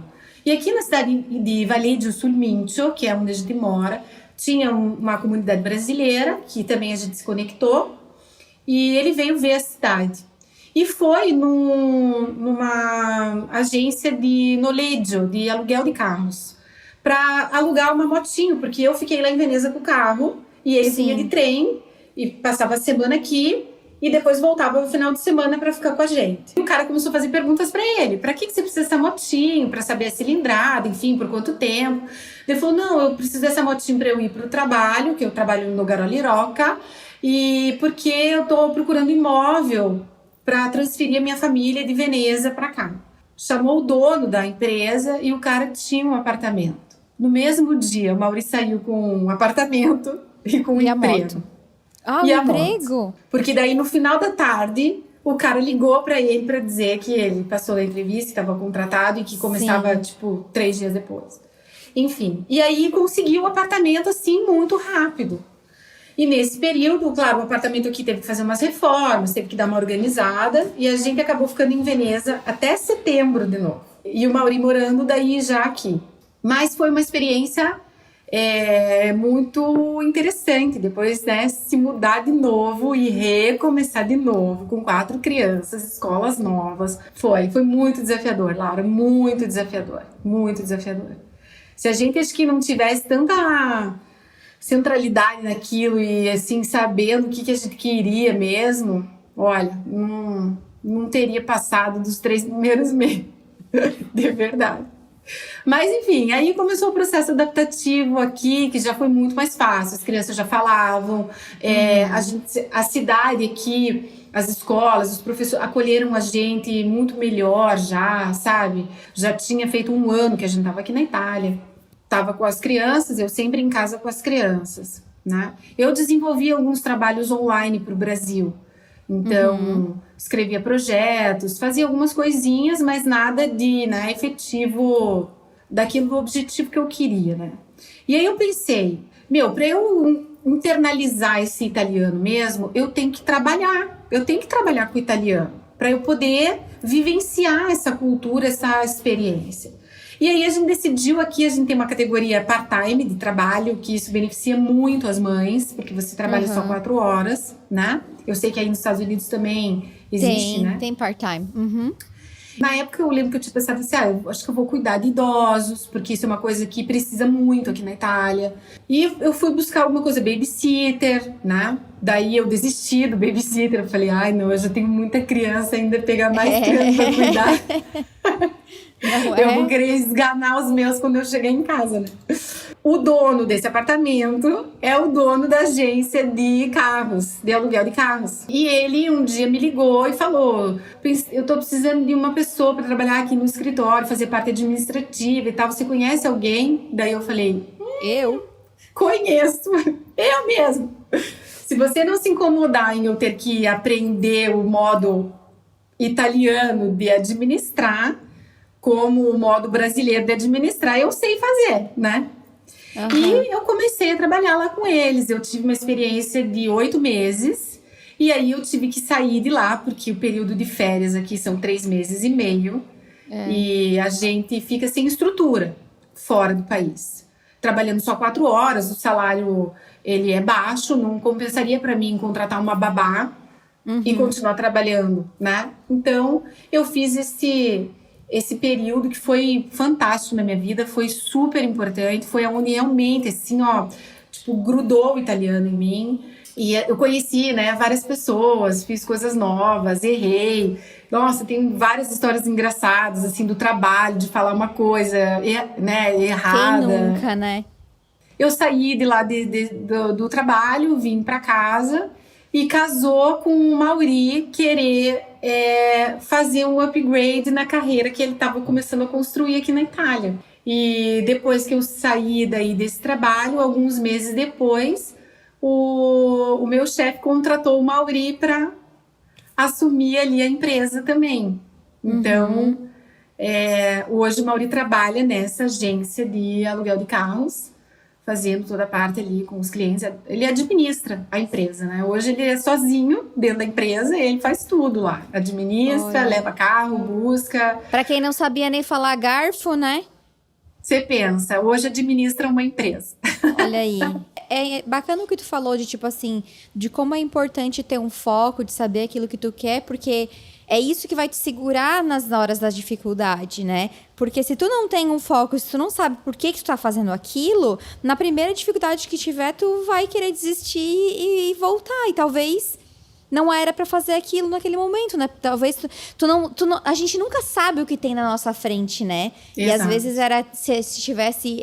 E aqui na cidade de Valeggio sul Mincio, que é onde a gente mora, tinha uma comunidade brasileira, que também a gente se conectou, e ele veio ver a cidade. E foi numa agência de noleggio, de aluguel de carros, para alugar uma motinho, porque eu fiquei lá em Veneza com o carro, e ele vinha de trem, e passava a semana aqui, e depois voltava no final de semana para ficar com a gente. E o cara começou a fazer perguntas para ele. Para que você precisa dessa motinho? Para saber a cilindrada, enfim, por quanto tempo. Ele falou, não, eu preciso dessa motinho para eu ir para o trabalho, que eu trabalho no Garoli Roca, e porque eu estou procurando imóvel para transferir a minha família de Veneza para cá. Chamou o dono da empresa e o cara tinha um apartamento. No mesmo dia, o Maurício saiu com um apartamento e com um emprego. Ah, o e a moto. emprego? Porque daí, no final da tarde, o cara ligou pra ele pra dizer que ele passou na entrevista, que estava contratado e que começava, Sim. tipo, 3 dias depois. Enfim, e aí conseguiu o apartamento, assim, muito rápido. E nesse período, claro, o apartamento aqui teve que fazer umas reformas, teve que dar uma organizada, e a gente acabou ficando em Veneza até setembro de novo. E o Mauri morando daí já aqui. Mas foi uma experiência muito interessante. Depois, né, se mudar de novo e recomeçar de novo com 4 crianças, escolas novas. Foi muito desafiador, Laura, muito desafiador, muito desafiador. Se a gente, acho que não tivesse tanta centralidade naquilo e, assim, sabendo o que a gente queria mesmo, olha, não teria passado dos 3 primeiros meses, de verdade. Mas, enfim, aí começou o processo adaptativo aqui, que já foi muito mais fácil. As crianças já falavam, a cidade aqui, as escolas, os professores acolheram a gente muito melhor já, sabe? Já tinha feito 1 ano que a gente estava aqui na Itália. Estava com as crianças, eu sempre em casa com as crianças, né? Eu desenvolvi alguns trabalhos online para o Brasil. Então, escrevia projetos, fazia algumas coisinhas, mas nada de, né, efetivo daquilo do objetivo que eu queria, né? E aí eu pensei, para eu internalizar esse italiano mesmo, eu tenho que trabalhar com o italiano, para eu poder vivenciar essa cultura, essa experiência. E aí a gente decidiu aqui, a gente tem uma categoria part-time de trabalho, que isso beneficia muito as mães, porque você trabalha só 4 horas, né? Eu sei que aí nos Estados Unidos também existe, né? Tem part-time. Na época eu lembro que eu tinha pensado assim, eu acho que eu vou cuidar de idosos, porque isso é uma coisa que precisa muito aqui na Itália. E eu fui buscar alguma coisa, babysitter, né? Daí eu desisti do babysitter, eu falei, não, eu já tenho muita criança ainda, pegar mais criança pra cuidar. Eu vou querer esganar os meus quando eu chegar em casa, né? O dono desse apartamento é o dono da agência de carros, de aluguel de carros. E ele um dia me ligou e falou, eu tô precisando de uma pessoa para trabalhar aqui no escritório, fazer parte administrativa e tal. Você conhece alguém? Daí eu falei, eu conheço, eu mesmo. Se você não se incomodar em eu ter que aprender o modo italiano de administrar, como o modo brasileiro de administrar, eu sei fazer, né? E eu comecei a trabalhar lá com eles. Eu tive uma experiência de 8 meses. E aí eu tive que sair de lá, porque o período de férias aqui são 3 meses e meio. E a gente fica sem estrutura, fora do país. Trabalhando só 4 horas, o salário ele é baixo, não compensaria para mim contratar uma babá e continuar trabalhando, né? Então, eu fiz esse período que foi fantástico na minha vida, foi super importante, foi onde realmente, assim, grudou o italiano em mim. E eu conheci, né, várias pessoas, fiz coisas novas, errei. Nossa, tem várias histórias engraçadas, assim, do trabalho, de falar uma coisa, né, errada. Quem nunca, né? Eu saí de lá do trabalho, vim pra casa e casou com o Mauri querer fazer um upgrade na carreira que ele estava começando a construir aqui na Itália. E depois que eu saí daí desse trabalho, alguns meses depois, o meu chefe contratou o Mauri para assumir ali a empresa também. Então, hoje o Mauri trabalha nessa agência de aluguel de carros, fazendo toda a parte ali com os clientes. Ele administra a empresa, né? Hoje ele é sozinho dentro da empresa e ele faz tudo lá. Administra, leva carro, busca. Pra quem não sabia nem falar garfo, né? Você pensa, hoje administra uma empresa. Olha aí. É bacana o que tu falou de, tipo assim, de como é importante ter um foco, de saber aquilo que tu quer, porque é isso que vai te segurar nas horas da dificuldade, né? Porque se tu não tem um foco, se tu não sabe por que tu tá fazendo aquilo, na primeira dificuldade que tiver, tu vai querer desistir e voltar. E talvez não era pra fazer aquilo naquele momento, né? Talvez tu não, a gente nunca sabe o que tem na nossa frente, né? Exato. E às vezes se tivesse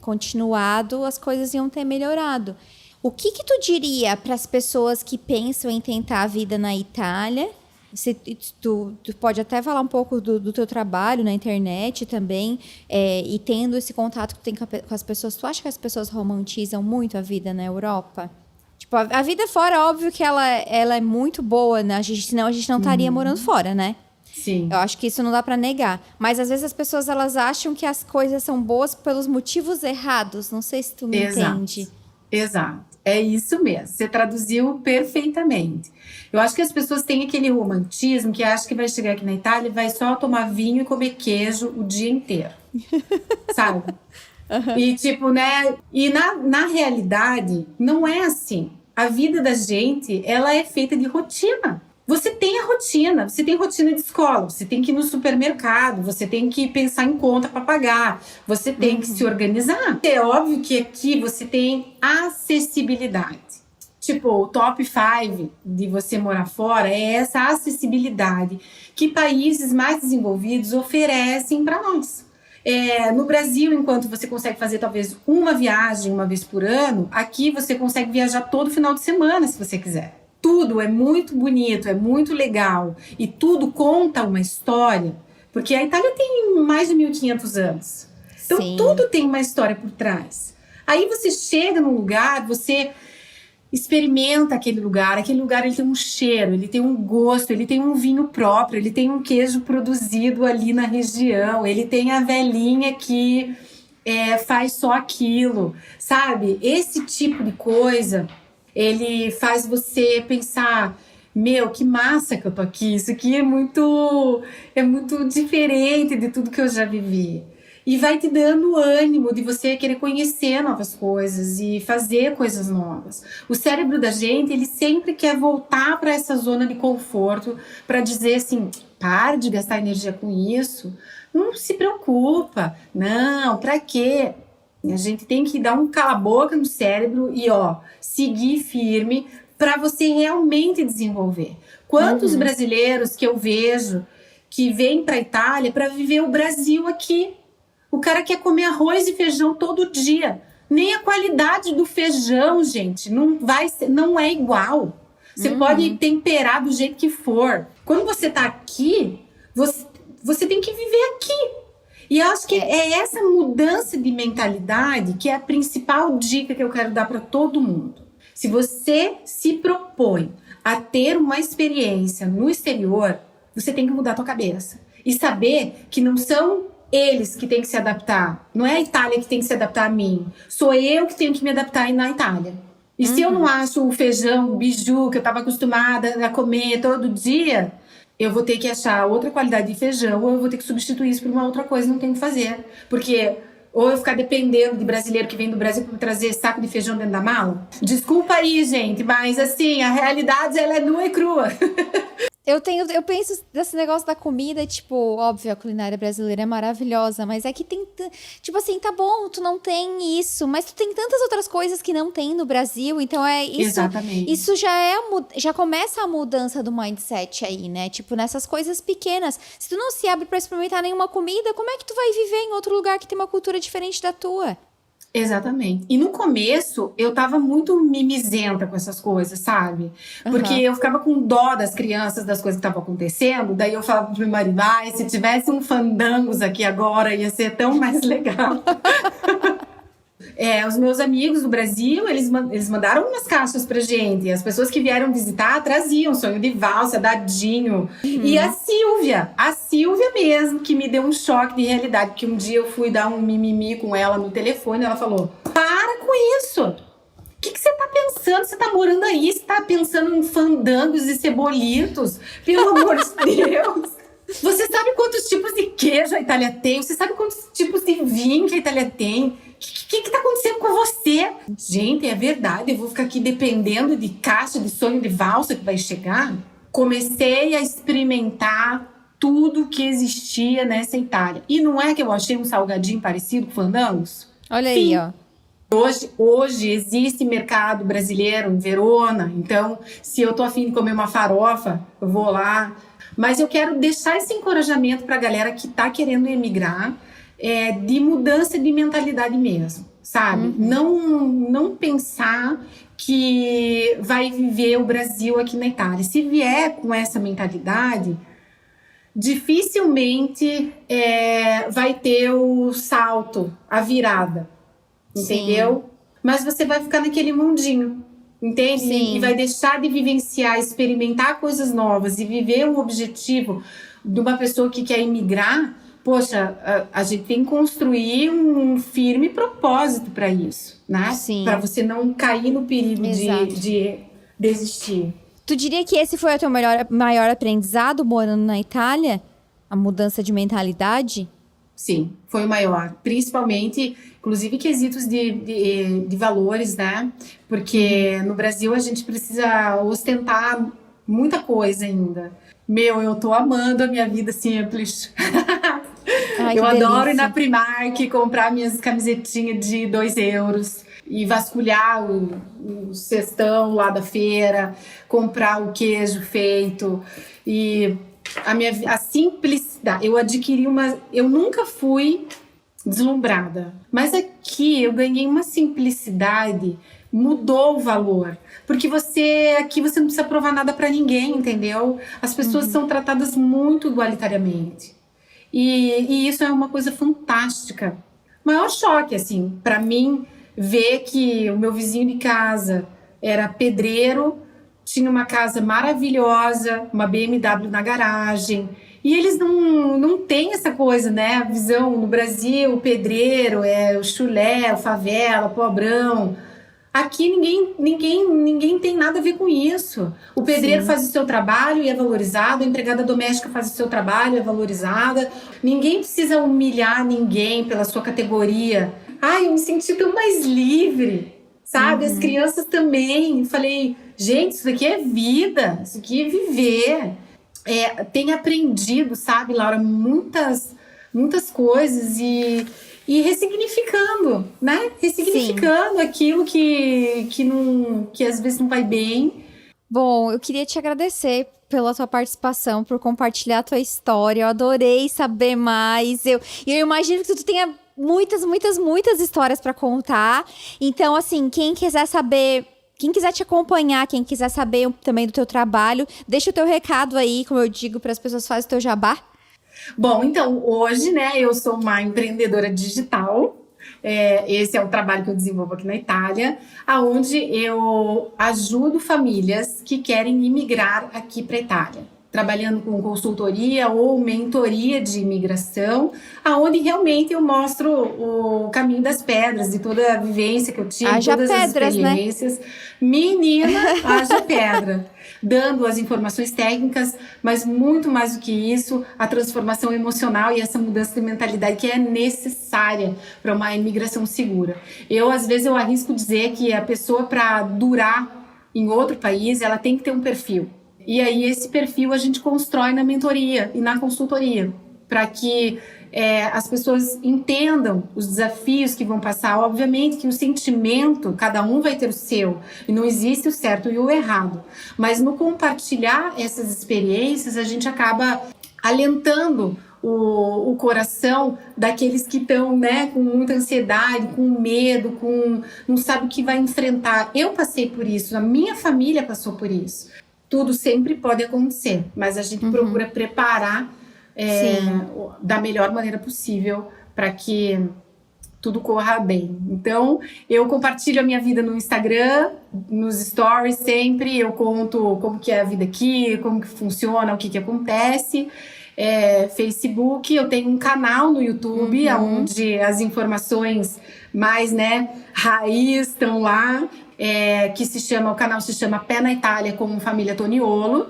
continuado, as coisas iam ter melhorado. O que tu diria para as pessoas que pensam em tentar a vida na Itália? Tu pode até falar um pouco do teu trabalho na internet também, e tendo esse contato que tem com as pessoas. Tu acha que as pessoas romantizam muito a vida na Europa? Tipo, a vida fora, óbvio que ela é muito boa, né? Senão a gente não estaria morando fora, né? Sim. Eu acho que isso não dá pra negar. Mas às vezes as pessoas, elas acham que as coisas são boas pelos motivos errados. Não sei se tu me entende. Exato. É isso mesmo. Você traduziu perfeitamente. Eu acho que as pessoas têm aquele romantismo que acham que vai chegar aqui na Itália e vai só tomar vinho e comer queijo o dia inteiro. Sabe? E tipo, né? E na realidade, não é assim. A vida da gente, ela é feita de rotina. Você tem a rotina, você tem rotina de escola, você tem que ir no supermercado, você tem que pensar em conta para pagar, você tem que se organizar. É óbvio que aqui você tem acessibilidade. Tipo, o top 5 de você morar fora é essa acessibilidade que países mais desenvolvidos oferecem para nós. No Brasil, enquanto você consegue fazer talvez uma viagem uma vez por ano, aqui você consegue viajar todo final de semana, se você quiser. Tudo é muito bonito, é muito legal e tudo conta uma história, porque a Itália tem mais de 1500 anos. Então, Sim. tudo tem uma história por trás. Aí você chega num lugar, você experimenta aquele lugar ele tem um cheiro, ele tem um gosto, ele tem um vinho próprio, ele tem um queijo produzido ali na região, ele tem a velhinha que faz só aquilo, sabe? Esse tipo de coisa, ele faz você pensar, meu, que massa que eu tô aqui, isso aqui é muito diferente de tudo que eu já vivi. E vai te dando ânimo de você querer conhecer novas coisas e fazer coisas novas. O cérebro da gente, ele sempre quer voltar para essa zona de conforto para dizer assim, para de gastar energia com isso, não se preocupa, não, para quê? A gente tem que dar um cala-boca no cérebro e seguir firme para você realmente desenvolver. Quantos brasileiros que eu vejo que vêm para a Itália para viver o Brasil aqui? O cara quer comer arroz e feijão todo dia. Nem a qualidade do feijão, gente, não é igual. Você pode temperar do jeito que for. Quando você tá aqui, você tem que viver aqui. E eu acho que é essa mudança de mentalidade que é a principal dica que eu quero dar para todo mundo. Se você se propõe a ter uma experiência no exterior, você tem que mudar a tua cabeça. E saber que não são eles que têm que se adaptar. Não é a Itália que tem que se adaptar a mim. Sou eu que tenho que me adaptar na Itália. E se eu não acho o feijão, o biju que eu estava acostumada a comer todo dia, eu vou ter que achar outra qualidade de feijão ou eu vou ter que substituir isso por uma outra coisa, não tenho que fazer. Porque ou eu ficar dependendo de brasileiro que vem do Brasil para trazer saco de feijão dentro da mala. Desculpa aí, gente, mas assim, a realidade ela é nua e crua. Eu penso desse negócio da comida, tipo, óbvio, a culinária brasileira é maravilhosa, mas é que tem, tipo assim, tá bom, tu não tem isso, mas tu tem tantas outras coisas que não tem no Brasil, então isso. Exatamente. Isso já começa a mudança do mindset aí, né? Tipo, nessas coisas pequenas. Se tu não se abre pra experimentar nenhuma comida, como é que tu vai viver em outro lugar que tem uma cultura diferente da tua? Exatamente. E no começo, eu tava muito mimizenta com essas coisas, sabe? Porque eu ficava com dó das crianças, das coisas que estavam acontecendo. Daí eu falava pro meu marido, se tivesse um Fandangos aqui agora, ia ser tão mais legal. Os meus amigos do Brasil, eles mandaram umas caixas pra gente. As pessoas que vieram visitar traziam sonho de valsa, dadinho. E a Silvia mesmo, que me deu um choque de realidade. Porque um dia eu fui dar um mimimi com ela no telefone, ela falou, para com isso! O que você tá pensando? Você tá morando aí, você tá pensando em fandangos e cebolitos? Pelo amor de Deus! Você sabe quantos tipos de queijo a Itália tem? Você sabe quantos tipos de vinho que a Itália tem? O que tá acontecendo com você? Gente, é verdade, eu vou ficar aqui dependendo de caixa de sonho de valsa que vai chegar? Comecei a experimentar tudo que existia nessa Itália. E não é que eu achei um salgadinho parecido com fandangos? Olha aí, ó. Hoje existe mercado brasileiro em Verona, então se eu tô afim de comer uma farofa, eu vou lá. Mas eu quero deixar esse encorajamento para a galera que tá querendo emigrar, de mudança de mentalidade mesmo, sabe? Não pensar que vai viver o Brasil aqui na Itália. Se vier com essa mentalidade, dificilmente vai ter o salto, a virada, entendeu? Mas você vai ficar naquele mundinho. entende? Sim. E vai deixar de vivenciar, experimentar coisas novas e viver um objetivo de uma pessoa que quer imigrar. Poxa, a gente tem que construir um firme propósito para isso, né? Sim. Para você não cair no perigo Exato. de desistir. Tu diria que esse foi o teu maior aprendizado morando na Itália? A mudança de mentalidade? Sim, foi o maior. Principalmente, inclusive, quesitos de valores, né? Porque no Brasil a gente precisa ostentar muita coisa ainda. Eu tô amando a minha vida simples. Ai, Eu que adoro delícia. ir na Primark, comprar minhas camisetinhas de 2 euros e vasculhar o cestão lá da feira, comprar o queijo feito. E a simplicidade. Eu nunca fui deslumbrada, mas aqui eu ganhei uma simplicidade, mudou o valor. Porque aqui você não precisa provar nada para ninguém, entendeu? As pessoas são tratadas muito igualitariamente. E isso é uma coisa fantástica. O maior choque, assim, para mim, ver que o meu vizinho de casa era pedreiro, tinha uma casa maravilhosa, uma BMW na garagem. E eles não têm essa coisa, né? A visão no Brasil, o pedreiro é o chulé, o favela, o pobrão. Aqui ninguém tem nada a ver com isso. O pedreiro faz o seu trabalho e é valorizado, a empregada doméstica faz o seu trabalho e é valorizada. Ninguém precisa humilhar ninguém pela sua categoria. Ai, eu me senti tão mais livre, sabe? As crianças também. Falei, gente, isso aqui é vida, isso aqui é viver. Tenho aprendido, sabe, Laura, muitas coisas e ressignificando, né? Ressignificando aquilo que às vezes não vai bem. Bom, eu queria te agradecer pela tua participação, por compartilhar a tua história. Eu adorei saber mais. Eu imagino que tu tenha muitas histórias para contar. Então, assim, quem quiser te acompanhar, quem quiser saber também do teu trabalho, deixa o teu recado aí, como eu digo, para as pessoas fazerem o teu jabá. Bom, então, hoje, né, eu sou uma empreendedora digital. Esse é o trabalho que eu desenvolvo aqui na Itália, onde eu ajudo famílias que querem imigrar aqui para a Itália, trabalhando com consultoria ou mentoria de imigração, aonde realmente eu mostro o caminho das pedras, de toda a vivência que eu tive, Haja todas as pedras, experiências. Né? Menina, haja pedra. Dando as informações técnicas, mas muito mais do que isso, a transformação emocional e essa mudança de mentalidade que é necessária para uma imigração segura. Às vezes, eu arrisco dizer que a pessoa, para durar em outro país, ela tem que ter um perfil. E aí, esse perfil a gente constrói na mentoria e na consultoria, para que as pessoas entendam os desafios que vão passar. Obviamente que o sentimento, cada um vai ter o seu, e não existe o certo e o errado. Mas no compartilhar essas experiências, a gente acaba alentando o coração daqueles que estão, né, com muita ansiedade, com medo, não sabe o que vai enfrentar. Eu passei por isso, a minha família passou por isso. Tudo sempre pode acontecer, mas a gente procura preparar da melhor maneira possível para que tudo corra bem. Então, eu compartilho a minha vida no Instagram, nos stories sempre, eu conto como que é a vida aqui, como que funciona, o que acontece. Facebook, eu tenho um canal no YouTube, onde as informações mais, né, raiz estão lá, o canal se chama Pé na Itália com Família Toniolo.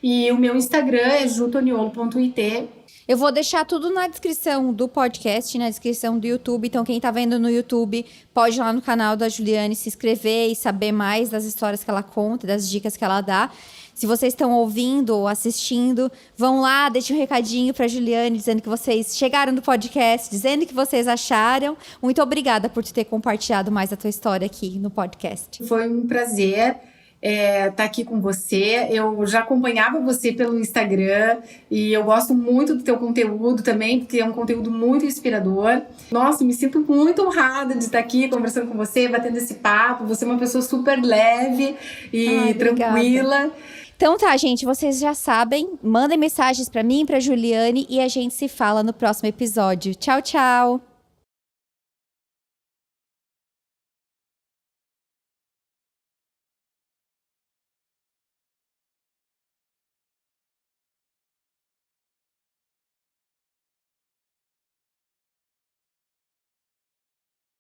E o meu Instagram é jutoniolo.it. Eu vou deixar tudo na descrição do podcast, na descrição do YouTube. Então, quem tá vendo no YouTube, pode ir lá no canal da Juliane, se inscrever e saber mais das histórias que ela conta, das dicas que ela dá. Se vocês estão ouvindo ou assistindo, vão lá, deixem um recadinho pra Juliane, dizendo que vocês chegaram do podcast, dizendo o que vocês acharam. Muito obrigada por ter compartilhado mais a tua história aqui no podcast. Foi um prazer tá aqui com você. Eu já acompanhava você pelo Instagram e eu gosto muito do teu conteúdo também, porque é um conteúdo muito inspirador. Nossa, me sinto muito honrada de estar aqui conversando com você, batendo esse papo. Você é uma pessoa super leve e tranquila. Então tá, gente, vocês já sabem, mandem mensagens pra mim, pra Juliane, e a gente se fala no próximo episódio. Tchau, tchau!